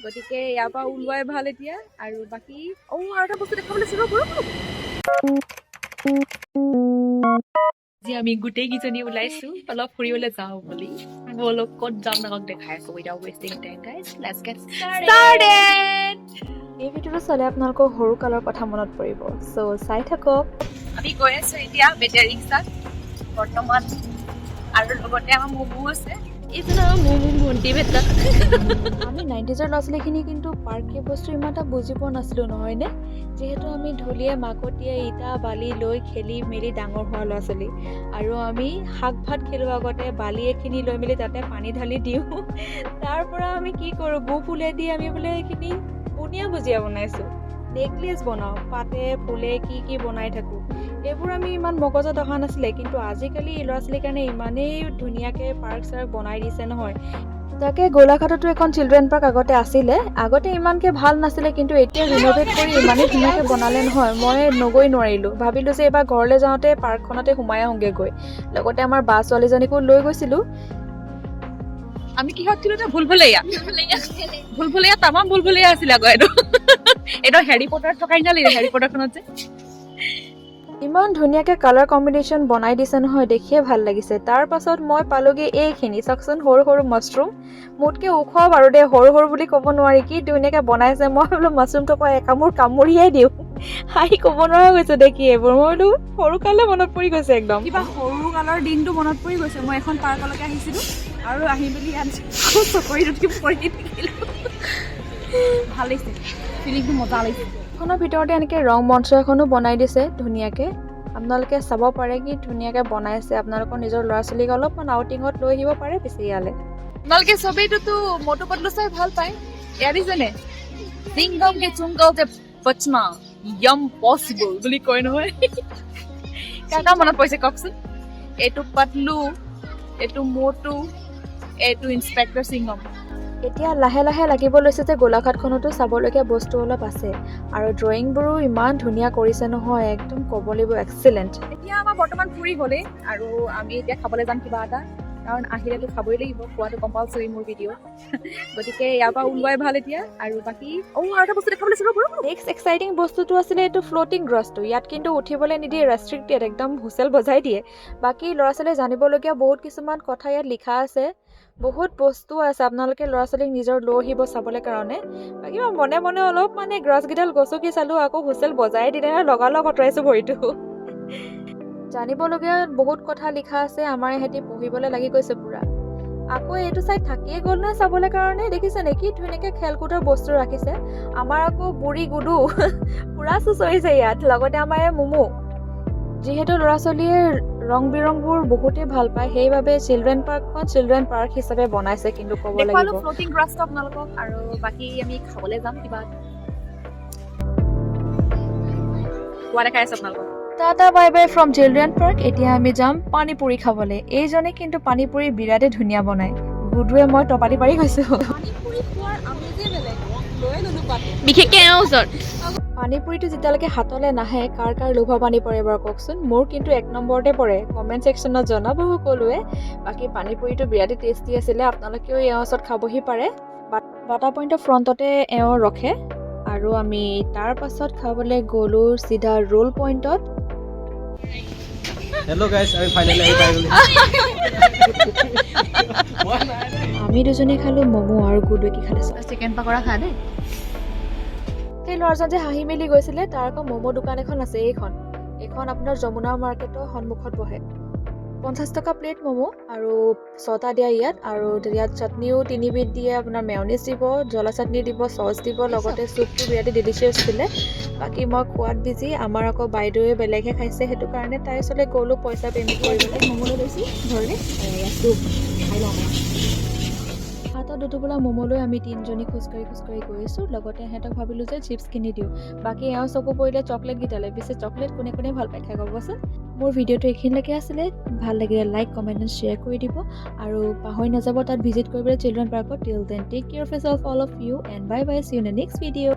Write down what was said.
গতিকে ইয়াৰ পৰা ওলোৱাই ভাল এতিয়া। আৰু বাকী আৰু এটা বস্তু দেখাবলৈ চিব আজি আমি গোটেইকেইজনী ওলাইছো অলপ ফুৰিবলৈ যাওঁ বুলি। বলক ক'ত যাম নাকক দেখাই আছো। Without wasting time guys, let's gate started. এই ভিডিঅ'টো চালে আপোনালোকৰ সৰু কালৰ কথা মনত পৰিব, চ' চাই থাকক। আমি গৈ আছো এতিয়া বেটেৰী ৰিক্সাত বৰ্তমান, আৰু লগতে আমাৰ মমো আছে। আমি 90s ল'ৰা ছোৱালীখিনি কিন্তু পাৰ্ক বস্তু ইমান এটা বুজি পোৱা নাছিলো, নহয়নে? যিহেতু আমি ঢুলীয়া মাকতীয়া ইটা বালি লৈ খেলি মেলি ডাঙৰ হোৱা ল'ৰা ছোৱালী, আৰু আমি শাক ভাত খেলোঁ আগতে বালি এখিনি লৈ মেলি তাতে পানী ঢালি দিওঁ। তাৰ পৰা আমি কি কৰোঁ, গু ফুলে দি আমি বোলে এইখিনি বুনিয়া ভুজিয়া বনাইছোঁ, নেকলেছ বনাওঁ, পাতে ফুলে কি বনাই থাকোঁ। এইবোৰ আমি ইমান মগজত অহা নাছিলে, কিন্তু আজিকালি ল'ৰা ছোৱালীৰ কাৰণে ইমানেই ধুনীয়াকৈ পাৰ্ক চাৰ্ক বনাই দিছে নহয়। তাকে গোলাঘাটতো এখন চিলড্ৰেন পাৰ্ক আগতে আছিলে, আগতে ইমানকৈ ভাল নাছিলে, কিন্তু এতিয়া ৰিন'ভেট কৰি ইমানেই ধুনীয়াকৈ বনালে নহয়, মই নগৈ নোৱাৰিলোঁ। ভাবিলোঁ যে এইবাৰ ঘৰলৈ যাওঁতে পাৰ্কখনতে সোমাই আহোঁগৈ গৈ, লগতে আমাৰ বা ছোৱালীজনীকো লৈ গৈছিলোঁ। আমি কিহত ছিলো এটা ভুলভুলীয়া তামাম ভুলভুলীয়া আছিলে আকৌ এইটো হেৰি পটাৰ থকা নিচিনা হেৰি পটাৰখনত যে ইমান ধুনীয়াকৈ কালাৰ কম্বিনেশ্যন বনাই দিছে নহয়, দেখিয়ে ভাল লাগিছে। তাৰ পাছত মই পালোগৈ এইখিনি, চাওকচোন সৰু সৰু মাছৰুম, মোতকৈ ওখ বাৰু দেই, সৰু বুলি ক'ব নোৱাৰি, কি ধুনীয়াকৈ বনাইছে। মই বোলো মাছৰুমটো পৰা একামোৰ কামুৰিয়াই দিওঁ, হাঁহি ক'ব নোৱাৰা গৈছে দেখি এইবোৰ। মই বোলো সৰু কাললৈ মনত পৰি গৈছে একদম, কিবা সৰু কালৰ দিনটো মনত পৰি গৈছে। মই এখন পাৰ্কলৈকে আহিছিলোঁ আৰু আহি মেলি ইয়াত চকৰিত উঠি পৰি থাকিলোঁ। ভাল লাগিছে, ফিলিংটো মজা লাগিছে। খনৰ ভিতৰতে এনেকৈ ৰং মঞ্চ এখনো বনাই দিছে ধুনীয়াকৈ, আপোনালোকে চাব পাৰে কি ধুনীয়াকৈ বনাইছে। আপোনালোকৰ নিজৰ ল'ৰা ছোৱালীক অলপমান আউটিঙত লৈ আহিব পাৰে পিছে ইয়ালৈ। আপোনালোকে চবেইটোতো মটু পটলু চাই ভাল পায়, এয়া দিছেনে চিংগম কে চুংগল যে বচনা য়ম পচিবল বুলি কয় নহয়। কাৰ মনত পৰিছে কওকচোন? এইটো পটলু, এইটো মটু, এইটো ইন্সপেক্টৰ সিংগম। এতিয়া লাহে লাহে লাগিব লৈছে যে গোলাঘাটখনতো চাবলগীয়া বস্তু অলপ আছে, আৰু ড্ৰয়িংবোৰো ইমান ধুনীয়া কৰিছে নহয়, একদম ক'ব লাগিব এক্সিলেণ্ট। এতিয়া আমাৰ বৰ্তমান ফুৰি হ'লেই, আৰু আমি এতিয়া খাবলৈ যাম কিবা এটা, কাৰণ আহিলেতো খাবই লাগিব, খোৱাটো কম্পালচৰি মোৰ ভিডিঅ'। গতিকে ইয়াৰ পৰা ওলোৱাই ভাল এতিয়া। আৰু বাকী আৰু এটা বস্তু দেখাবলৈ চাব পাৰোঁ। নেক্সট এক্সাইটিং বস্তুটো আছিলে এইটো ফ্ল'টিং গ্ৰাছটো। ইয়াত কিন্তু উঠিবলৈ নিদিয়ে, ৰেষ্ট্ৰিক্টেড, একদম হুইচেল বজাই দিয়ে। বাকী ল'ৰা ছোৱালীয়ে জানিবলগীয়া বহুত কিছুমান কথা ইয়াত লিখা আছে, বহুত বস্তু আছে, আপোনালোকে ল'ৰা ছোৱালীক নিজৰ লৈ আহিব চাবলৈ কাৰণে। বাকী মই মনে মনে অলপ মানে গ্ৰাছকেইডাল গছকি চালোঁ, আকৌ হুইচেল বজাই দিলে লগালগ আঁতৰাইছোঁ ভৰিটো। জানিবলগীয়া বহুত কথা লিখা আছে, আমাৰ ইহঁতি পঢ়িবলৈ লাগি গৈছে পুৰা। আকৌ এইটো চাইড থাকিয়ে গ'ল নহয় চাবলৈ কাৰণে, দেখিছে নেকি ধুনীয়াকৈ খেলকুদৰ বস্তু ৰাখিছে। আমাৰ আকৌ বুঢ়ী গুডু পুৰা চুচৰিছে ইয়াত, লগতে আমাৰ এই মমো। যিহেতু ল'ৰা ছোৱালীয়ে ৰং বিৰংবোৰ বহুতেই ভাল পায়, সেইবাবে চিলড্ৰেন পাৰ্কখন চিলড্ৰেন পাৰ্ক হিচাপে বনাইছে, কিন্তু ক'ব লাগিব ফ্ল'টিং গ্ৰাছটো আপোনালোকক। আৰু বাকী আমি খাবলৈ যাম কিবা খোৱা দেখাই আছে আপোনালোকক। Tata bye bye from children park. এতিয়া আমি যাম পানী পুৰি খাবলৈ। এইজনে কিন্তু পানী পুৰি বিৰাটেই ধুনীয়া বনায়, গুডুৱে মই টপালি পাৰি গৈছোঁ। বিশেষকৈ এওঁৰ ওচৰত পানী পুৰিটো যেতিয়ালৈকে হাতলৈ নাহে কাৰ লোভৰ পানী পৰে বাৰু কওকচোন? মোৰ কিন্তু 1 নম্বৰতে পৰে, কমেণ্ট ছেকশ্যনত জনাব সকলোৱে। বাকী পানী পুৰিটো বিৰাটেই টেষ্টি আছিলে, আপোনালোকেও এওঁৰ ওচৰত খাবহি পাৰে। বাটা পইণ্টৰ ফ্ৰণ্টতে এওঁ ৰখে, আৰু আমি তাৰ পাছত খাবলৈ গ'লোঁ চিধা ৰোল পইণ্টত। হেল্ল' গাইছ, আমি ফাইনেলি আহি পাই গ'লো। আমি দুজনে খালোঁ ম'ম' আৰু গুডুৱে কি খালে চিকেন পকৰা খা দেই। সেই ল'ৰাজন যে হাঁহি মেলি গৈছিলে, তাৰ আকৌ ম'ম' দোকান এখন আছে। এইখন আপোনাৰ যমুনা মাৰ্কেটৰ সন্মুখত বহে। 50 টকা প্লেট ম'ম', আৰু 6টা দিয়া ইয়াত। আৰু ইয়াত চাটনিও 3বিধ দিয়ে, আপোনাৰ মেয়নিজ দিব, জ্বলা চাটনি দিব, চচ দিব, লগতে চুপটো বিৰাটেই ডিলিচিয়াছ আছিলে। বাকী মই খোৱাত বিজি, আমাৰ আকৌ বাইদেৱে বেলেগহে খাইছে, সেইটো কাৰণে তাইৰ ওচৰলৈ গ'লোঁ পইচা পে'মেণ্ট কৰিবলৈ। ম'ম' লৈ লৈছোঁ ঘৰলৈ, খাই লওঁ। হাতত দুটোপোলা ম'ম' লৈ আমি 3জনী খোজকাঢ়ি গৈ আছোঁ, লগতে সিহঁতক ভাবিলোঁ যে চিপছ কিনি দিওঁ। বাকী এওঁ চকু পৰিলে চকলেটকেইটালৈ। পিছে চকলেট কোনে ভাল পায় খাই ক'বচোন? মোৰ ভিডিঅ'টো এইখিনিলৈকে আছিলে, ভাল লাগিলে লাইক, কমেণ্ট এণ্ড শ্বেয়াৰ কৰি দিব, আৰু পাহৰি নাযাব তাত ভিজিট কৰিবলৈ চিলড্ৰেন পাৰ্কত। Till then take care of yourself all of you, and bye bye, see you in the next video'.